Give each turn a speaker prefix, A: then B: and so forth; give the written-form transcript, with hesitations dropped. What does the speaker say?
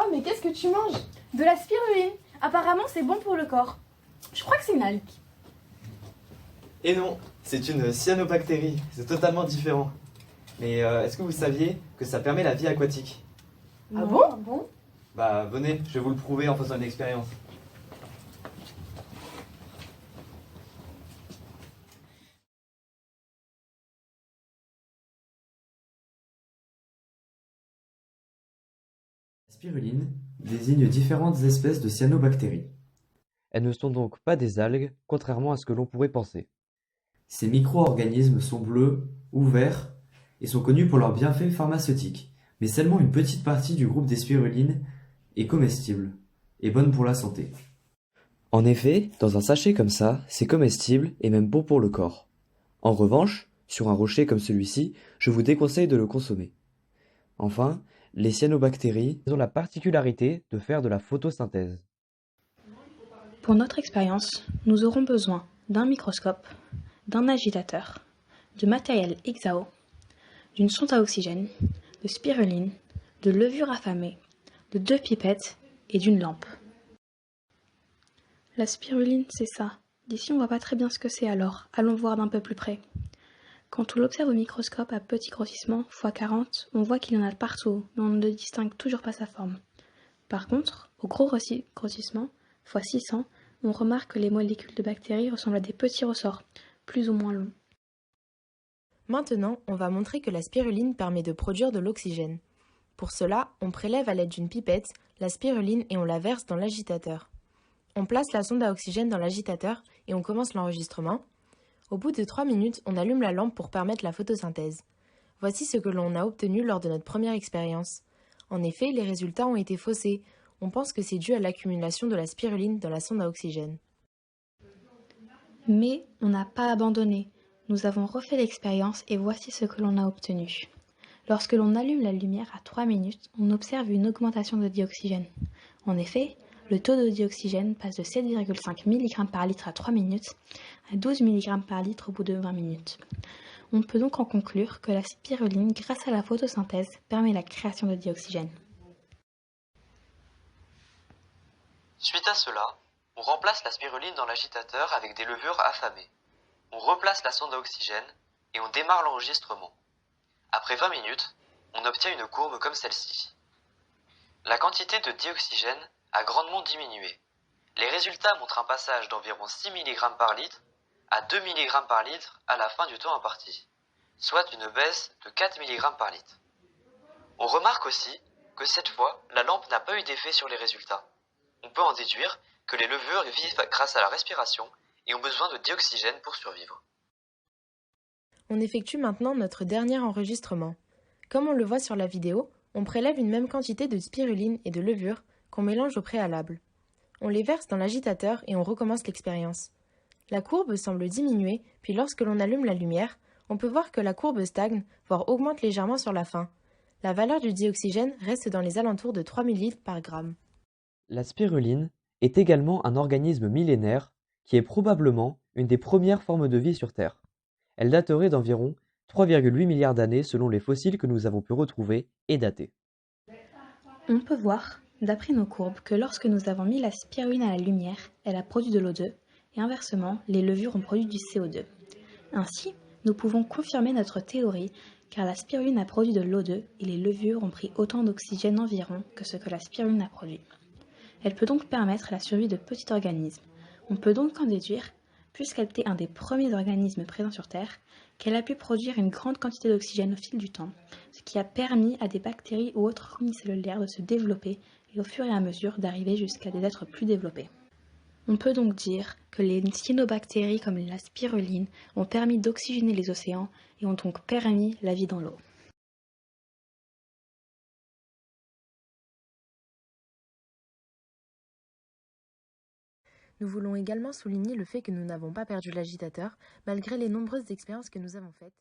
A: Oh, mais qu'est-ce que tu manges?
B: De la spiruline. Apparemment, c'est bon pour le corps. Je crois que c'est une algue.
C: Et non, c'est une cyanobactérie, c'est totalement différent. Mais est-ce que vous saviez que ça permet la vie aquatique?
A: Ah
B: Non.
A: bon?
C: Bah venez, je vais vous le prouver en faisant une expérience. La spiruline désigne différentes espèces de cyanobactéries. Elles ne sont donc pas des algues, contrairement à ce que l'on pourrait penser. Ces micro-organismes sont bleus ou verts et sont connus pour leurs bienfaits pharmaceutiques, mais seulement une petite partie du groupe des spirulines est comestible et bonne pour la santé. En effet, dans un sachet comme ça, c'est comestible et même bon pour le corps. En revanche, sur un rocher comme celui-ci, je vous déconseille de le consommer. Enfin, les cyanobactéries ont la particularité de faire de la photosynthèse.
B: Pour notre expérience, nous aurons besoin d'un microscope, d'un agitateur, de matériel XAO, d'une sonde à oxygène, de spiruline, de levure affamée, de 2 pipettes et d'une lampe. La spiruline, c'est ça. D'ici, on voit pas très bien ce que c'est alors. Allons voir d'un peu plus près. Quand on l'observe au microscope à petit grossissement, x40, on voit qu'il y en a partout, mais on ne distingue toujours pas sa forme. Par contre, au gros grossissement, x600, on remarque que les molécules de bactéries ressemblent à des petits ressorts, plus ou moins longs.
D: Maintenant, on va montrer que la spiruline permet de produire de l'oxygène. Pour cela, on prélève à l'aide d'une pipette la spiruline et on la verse dans l'agitateur. On place la sonde à oxygène dans l'agitateur et on commence l'enregistrement. Au bout de 3 minutes, on allume la lampe pour permettre la photosynthèse. Voici ce que l'on a obtenu lors de notre première expérience. En effet, les résultats ont été faussés. On pense que c'est dû à l'accumulation de la spiruline dans la sonde à oxygène.
B: Mais on n'a pas abandonné. Nous avons refait l'expérience et voici ce que l'on a obtenu. Lorsque l'on allume la lumière à 3 minutes, on observe une augmentation de dioxygène. En effet, le taux de dioxygène passe de 7,5 mg par litre à 3 minutes à 12 mg par litre au bout de 20 minutes. On peut donc en conclure que la spiruline, grâce à la photosynthèse, permet la création de dioxygène.
C: Suite à cela, on remplace la spiruline dans l'agitateur avec des levures affamées. On replace la sonde à oxygène et on démarre l'enregistrement. Après 20 minutes, on obtient une courbe comme celle-ci. La quantité de dioxygène a grandement diminué. Les résultats montrent un passage d'environ 6 mg par litre à 2 mg par litre à la fin du temps imparti, soit une baisse de 4 mg par litre. On remarque aussi que cette fois, la lampe n'a pas eu d'effet sur les résultats. On peut en déduire que les levures vivent grâce à la respiration et ont besoin de dioxygène pour survivre.
D: On effectue maintenant notre dernier enregistrement. Comme on le voit sur la vidéo, on prélève une même quantité de spiruline et de levure qu'on mélange au préalable. On les verse dans l'agitateur et on recommence l'expérience. La courbe semble diminuer, puis lorsque l'on allume la lumière, on peut voir que la courbe stagne, voire augmente légèrement sur la fin. La valeur du dioxygène reste dans les alentours de 3 ml par gramme.
E: La spiruline est également un organisme millénaire qui est probablement une des premières formes de vie sur Terre. Elle daterait d'environ 3,8 milliards d'années selon les fossiles que nous avons pu retrouver et dater.
B: On peut voir, d'après nos courbes, que lorsque nous avons mis la spiruline à la lumière, elle a produit de l'O2, et inversement, les levures ont produit du CO2. Ainsi, nous pouvons confirmer notre théorie, car la spiruline a produit de l'O2 et les levures ont pris autant d'oxygène environ que ce que la spiruline a produit. Elle peut donc permettre la survie de petits organismes. On peut donc en déduire, puisqu'elle était un des premiers organismes présents sur Terre, qu'elle a pu produire une grande quantité d'oxygène au fil du temps, ce qui a permis à des bactéries ou autres unicellulaires de se développer et au fur et à mesure d'arriver jusqu'à des êtres plus développés. On peut donc dire que les cyanobactéries comme la spiruline ont permis d'oxygéner les océans et ont donc permis la vie dans l'eau.
D: Nous voulons également souligner le fait que nous n'avons pas perdu l'agitateur, malgré les nombreuses expériences que nous avons faites.